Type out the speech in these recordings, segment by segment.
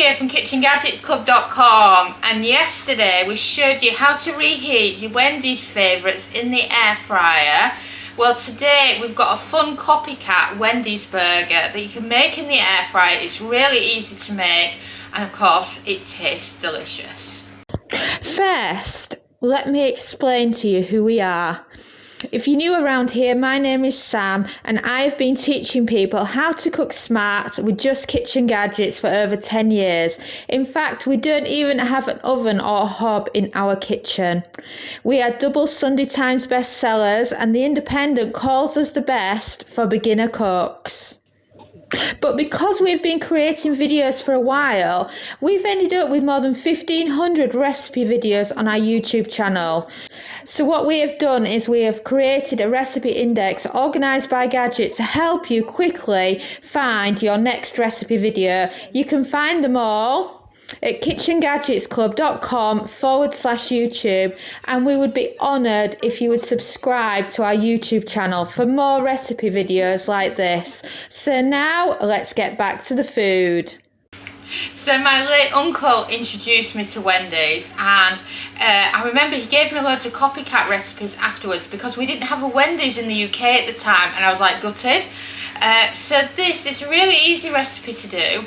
here from KitchenGadgetsClub.com, and yesterday we showed you how to reheat your Wendy's favourites in the air fryer. Well, today we've got a fun copycat Wendy's burger that you can make in the air fryer. It's really easy to make, and of course it tastes delicious. First, let me explain to you who we are. If you're new around here, my name is Sam, and I've been teaching people how to cook smart with just kitchen gadgets for over 10 years. In fact, we don't even have an oven or a hob in our kitchen. We are double Sunday Times bestsellers, and The Independent calls us the best for beginner cooks. But because we've been creating videos for a while, we've ended up with more than 1,500 recipe videos on our YouTube channel. So what we have done is we have created a recipe index organised by gadget to help you quickly find your next recipe video. You can find them all at KitchenGadgetsClub.com/YouTube, and we would be honoured if you would subscribe to our YouTube channel for more recipe videos like this. So now let's get back to the food. So my late uncle introduced me to Wendy's, and I remember he gave me loads of copycat recipes afterwards because we didn't have a Wendy's in the UK at the time, and I was like gutted. So this is a really easy recipe to do,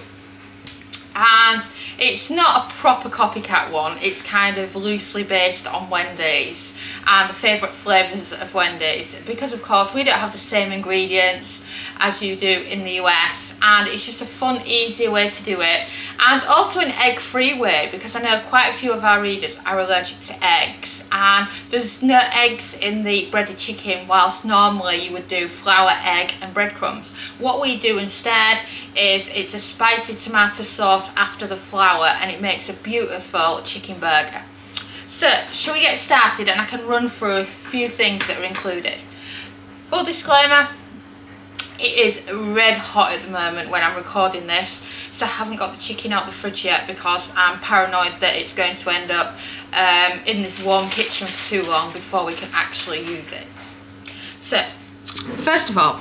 and it's not a proper copycat one. It's kind of loosely based on Wendy's and the favourite flavours of Wendy's, because of course we don't have the same ingredients as you do in the US, and it's just a fun, easy way to do it, and also an egg-free way, because I know quite a few of our readers are allergic to eggs, and there's no eggs in the breaded chicken, whilst normally you would do flour, egg and breadcrumbs. What we do instead is it's a spicy tomato sauce after the flour, and it makes a beautiful chicken burger. So shall we get started, and I can run through a few things that are included. Full disclaimer, it is red hot at the moment when I'm recording this, so I haven't got the chicken out the fridge yet because I'm paranoid that it's going to end up in this warm kitchen for too long before we can actually use it. So first of all,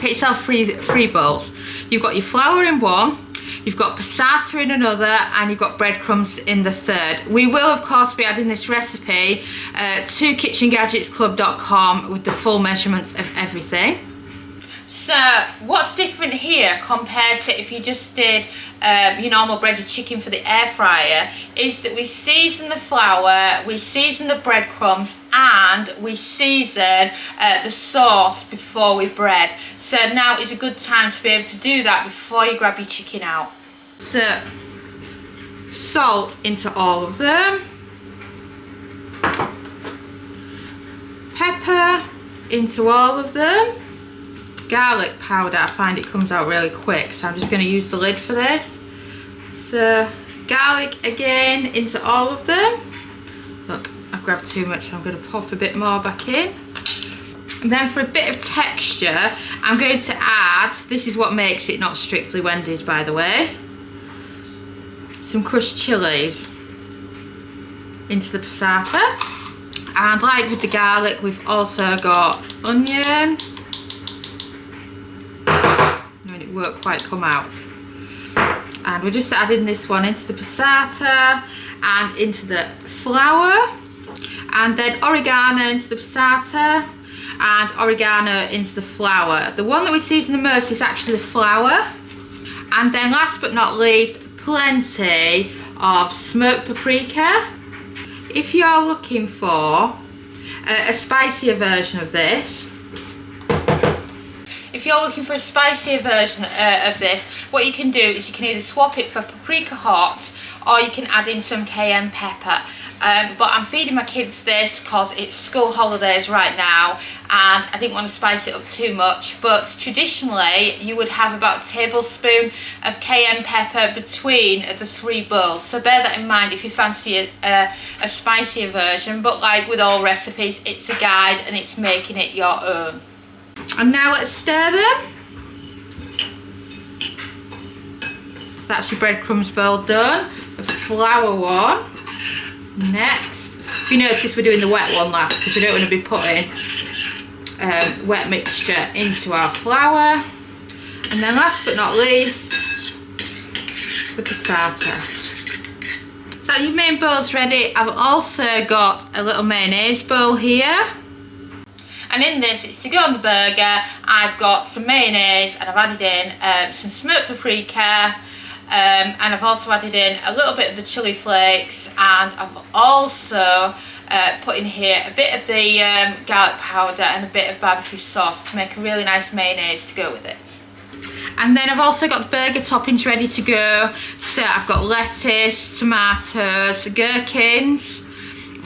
get yourself three bowls. You've got your flour in one, you've got passata in another, and you've got breadcrumbs in the third. We will of course be adding this recipe to KitchenGadgetsClub.com with the full measurements of everything. So what's different here compared to if you just did your normal breaded chicken for the air fryer is that we season the flour, we season the breadcrumbs, and we season the sauce before we bread. So now is a good time to be able to do that before you grab your chicken out. So salt into all of them, pepper into all of them, garlic powder. I find it comes out really quick, so I'm just going to use the lid for this. So garlic again into all of them. Look, I've grabbed too much, so I'm going to pop a bit more back in. And then for a bit of texture, I'm going to add, this is what makes it not strictly Wendy's by the way, some crushed chilies into the passata. And like with the garlic, we've also got onion. It won't quite come out, and we're just adding this one into the passata and into the flour, and then oregano into the passata and oregano into the flour. The one that we season the most is actually the flour. And then last but not least, plenty of smoked paprika. If you're looking for a spicier version of this, if you're looking for a spicier version of this, what you can do is you can either swap it for paprika hot, or you can add in some cayenne pepper. But I'm feeding my kids this because it's school holidays right now, and I didn't want to spice it up too much. But traditionally, you would have about a tablespoon of cayenne pepper between the three bowls. So bear that in mind if you fancy a spicier version. But like with all recipes, it's a guide and it's making it your own. And now let's stir them. So that's your breadcrumbs bowl done. The flour one next. If you notice, we're doing the wet one last because we don't want to be putting wet mixture into our flour. And then last but not least, with the starter. So your main bowl's ready. I've also got a little mayonnaise bowl here. And in this, it's to go on the burger. I've got some mayonnaise and I've added in some smoked paprika. And I've also added in a little bit of the chili flakes, and I've also put in here a bit of the garlic powder and a bit of barbecue sauce to make a really nice mayonnaise to go with it. And then I've also got the burger toppings ready to go. So I've got lettuce, tomatoes, gherkins,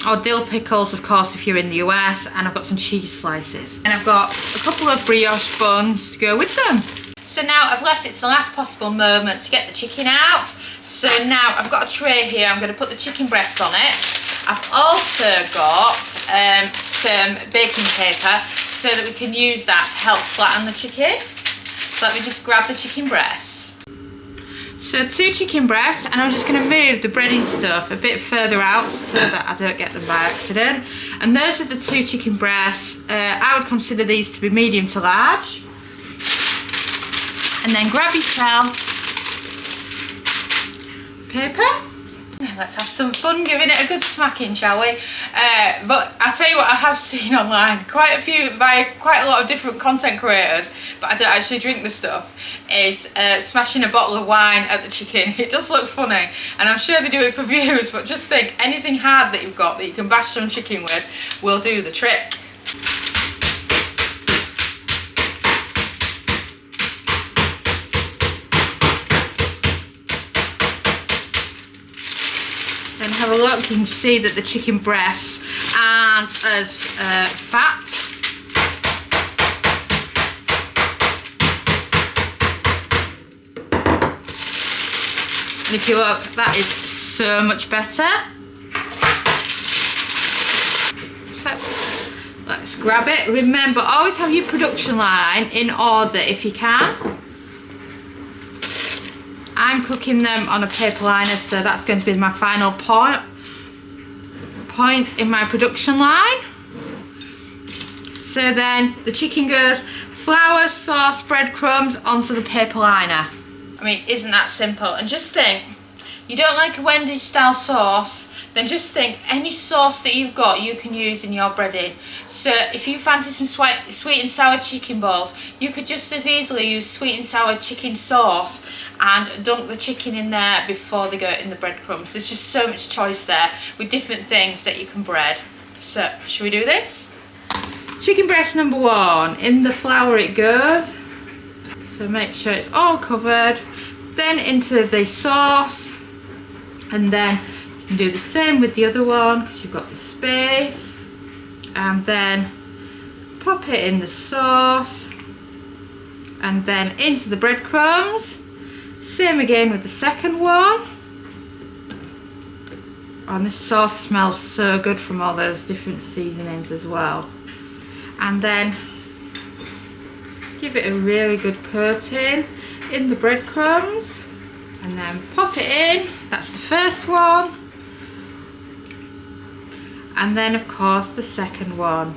or dill pickles, of course, if you're in the US, and I've got some cheese slices. And I've got a couple of brioche buns to go with them. So now I've left it to the last possible moment to get the chicken out. So now I've got a tray here. I'm going to put the chicken breasts on it. I've also got some baking paper so that we can use that to help flatten the chicken. So let me just grab the chicken breasts. So 2 chicken breasts, and I'm just going to move the breading stuff a bit further out so that I don't get them by accident. And those are the 2 chicken breasts. I would consider these to be medium to large. And then grab yourself paper. Let's have some fun giving it a good smacking, shall we? But I'll tell you what I have seen online, quite a lot of different content creators, but I don't actually drink the stuff, is smashing a bottle of wine at the chicken. It does look funny, and I'm sure they do it for views, but just think, anything hard that you've got that you can bash some chicken with will do the trick. Then have a look, you can see that the chicken breasts aren't as fat. And if you look, that is so much better. So let's grab it. Remember, always have your production line in order if you can. I'm cooking them on a paper liner, so that's going to be my final point in my production line. So then the chicken goes flour, sauce, breadcrumbs onto the paper liner. I mean, isn't that simple? And just think, you don't like a Wendy's style sauce, then just think any sauce that you've got you can use in your breading. So if you fancy some sweet and sour chicken balls, you could just as easily use sweet and sour chicken sauce and dunk the chicken in there before they go in the breadcrumbs. There's just so much choice there with different things that you can bread. So should we do this? Chicken breast number 1, in the flour it goes. So make sure it's all covered. Then into the sauce, and then you can do the same with the other one because you've got the space. And then pop it in the sauce, and then into the breadcrumbs. Same again with the second one. And this sauce smells so good from all those different seasonings as well. And then give it a really good coating in the breadcrumbs, and then pop it in. That's the first one. And then of course the second one.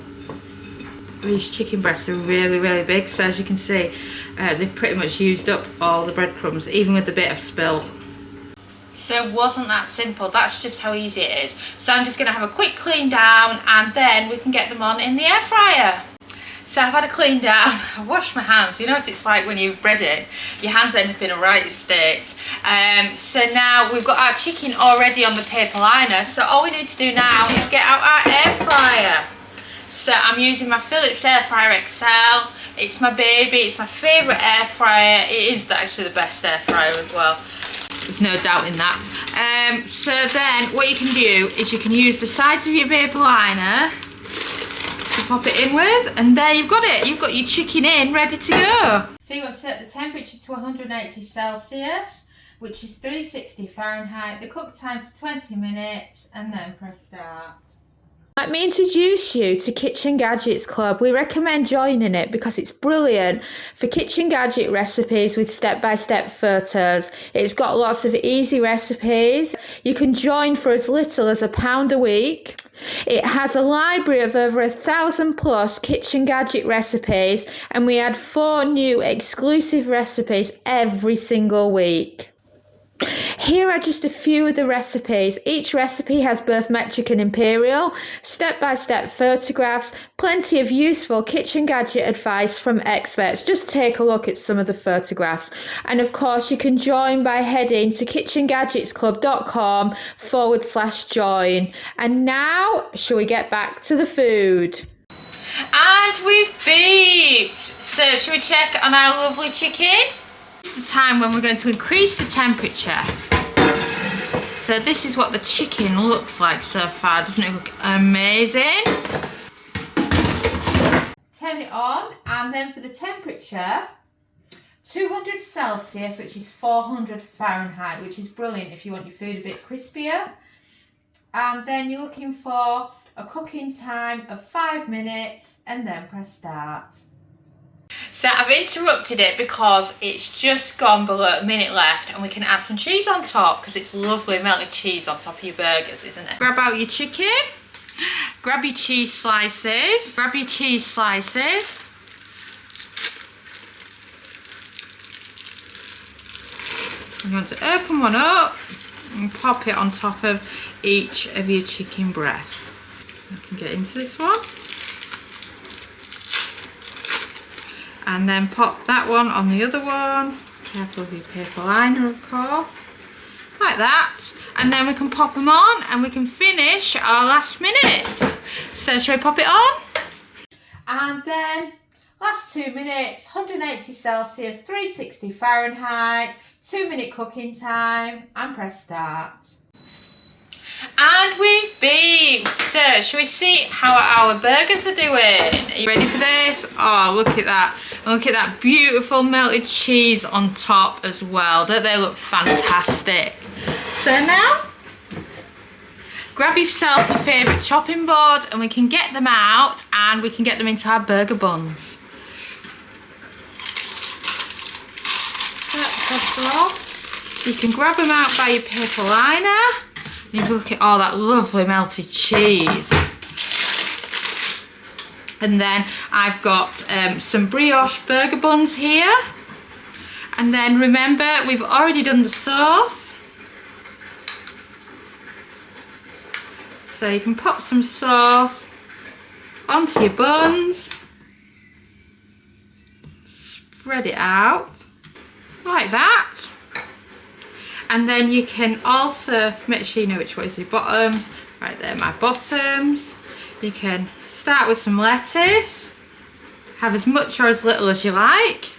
These chicken breasts are really, really big, so as you can see, they've pretty much used up all the breadcrumbs, even with the bit of spill. So wasn't that simple? That's just how easy it is. So I'm just going to have a quick clean down, and then we can get them on in the air fryer. So I've had a clean down, I've washed my hands. You know what it's like when you bread it, your hands end up in a right state. So now we've got our chicken already on the paper liner, so all we need to do now is get out our air fryer. So I'm using my Philips Air Fryer XL. It's my baby, it's my favourite air fryer. It is actually the best air fryer as well. There's no doubt in that. So then what you can do is you can use the sides of your paper liner to pop it in with, and there you've got it. You've got your chicken in, ready to go. So you want to set the temperature to 180 Celsius, which is 360 Fahrenheit, the cook time to 20 minutes, and then press start. Let me introduce you to Kitchen Gadgets Club. We recommend joining it because it's brilliant for kitchen gadget recipes with step-by-step photos. It's got lots of easy recipes. You can join for as little as £1 a week. It has a library of over 1,000 plus kitchen gadget recipes, and we add 4 new exclusive recipes every single week. Here are just a few of the recipes. Each recipe has both metric and imperial, step-by-step photographs, plenty of useful kitchen gadget advice from experts. Just take a look at some of the photographs. And of course, you can join by heading to KitchenGadgetsClub.com/join. And now, shall we get back to the food? And we've beeped. So shall we check on our lovely chicken? This is the time when we're going to increase the temperature. So this is what the chicken looks like so far. Doesn't it look amazing? Turn it on, and then for the temperature, 200 Celsius, which is 400 Fahrenheit, which is brilliant if you want your food a bit crispier. And then you're looking for a cooking time of 5 minutes, and then press start. So I've interrupted it because it's just gone below a minute left, and we can add some cheese on top because it's lovely melted cheese on top of your burgers, isn't it? Grab out your chicken, grab your cheese slices, You want to open one up and pop it on top of each of your chicken breasts. You can get into this one. And then pop that one on the other one. Careful with your paper liner, of course. Like that. And then we can pop them on and we can finish our last minute. So shall we pop it on? And then last 2 minutes, 180 Celsius, 360 Fahrenheit, 2-minute cooking time, and press start. And we've beeped. So shall we see how our burgers are doing? Are you ready for this? Oh, look at that. Look at that beautiful melted cheese on top as well. Don't they look fantastic? So now, grab yourself your favourite chopping board and we can get them out and we can get them into our burger buns. So, first of all, you can grab them out by your paper liner. And you look at all that lovely melted cheese. And then I've got some brioche burger buns here. And then remember, we've already done the sauce. So you can pop some sauce onto your buns. Spread it out like that. And then you can also make sure you know which way is your bottoms. Right there, my bottoms. You can start with some lettuce. Have as much or as little as you like.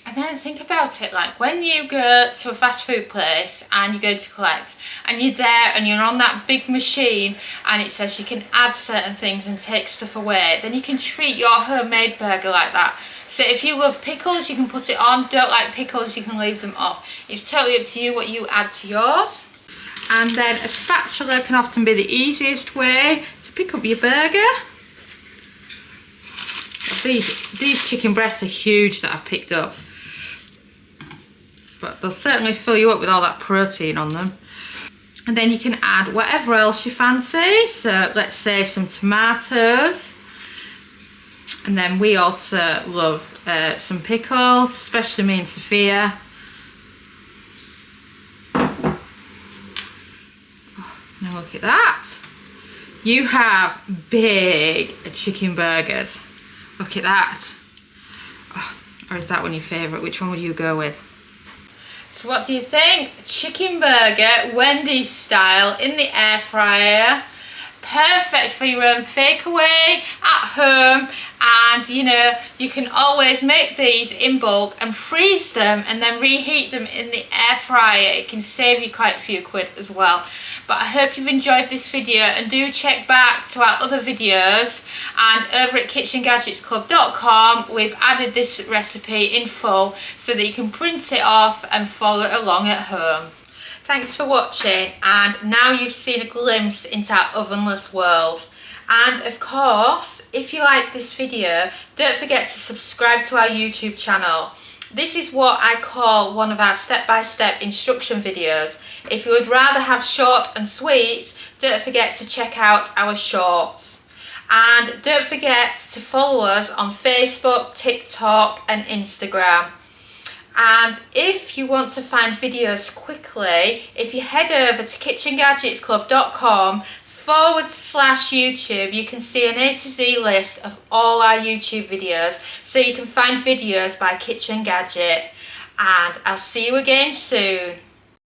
And then think about it, like when you go to a fast food place and you go to collect and you're there and you're on that big machine and it says you can add certain things and take stuff away, then you can treat your homemade burger like that. So if you love pickles, you can put it on. Don't like pickles, you can leave them off. It's totally up to you what you add to yours. And then a spatula can often be the easiest way to pick up your burger. These chicken breasts are huge that I've picked up. But they'll certainly fill you up with all that protein on them. And then you can add whatever else you fancy. So let's say some tomatoes. And then we also love some pickles, especially me and Sophia. Oh, now look at that. You have big chicken burgers. Look at that. Oh, or is that one your favourite? Which one would you go with? So what do you think? Chicken burger, Wendy's style, in the air fryer. Perfect for your own takeaway at home, and you know, you can always make these in bulk and freeze them and then reheat them in the air fryer. It can save you quite a few quid as well. But I hope you've enjoyed this video, and do check back to our other videos, and over at KitchenGadgetsClub.com we've added this recipe in full so that you can print it off and follow it along at home. Thanks for watching, and now you've seen a glimpse into our ovenless world. And of course, if you like this video, don't forget to subscribe to our YouTube channel. This is what I call one of our step-by-step instruction videos. If you would rather have short and sweet, don't forget to check out our shorts. And don't forget to follow us on Facebook, TikTok and Instagram. And if you want to find videos quickly, if you head over to KitchenGadgetsClub.com/YouTube, you can see an A to Z list of all our YouTube videos, so you can find videos by Kitchen Gadget. And I'll see you again soon.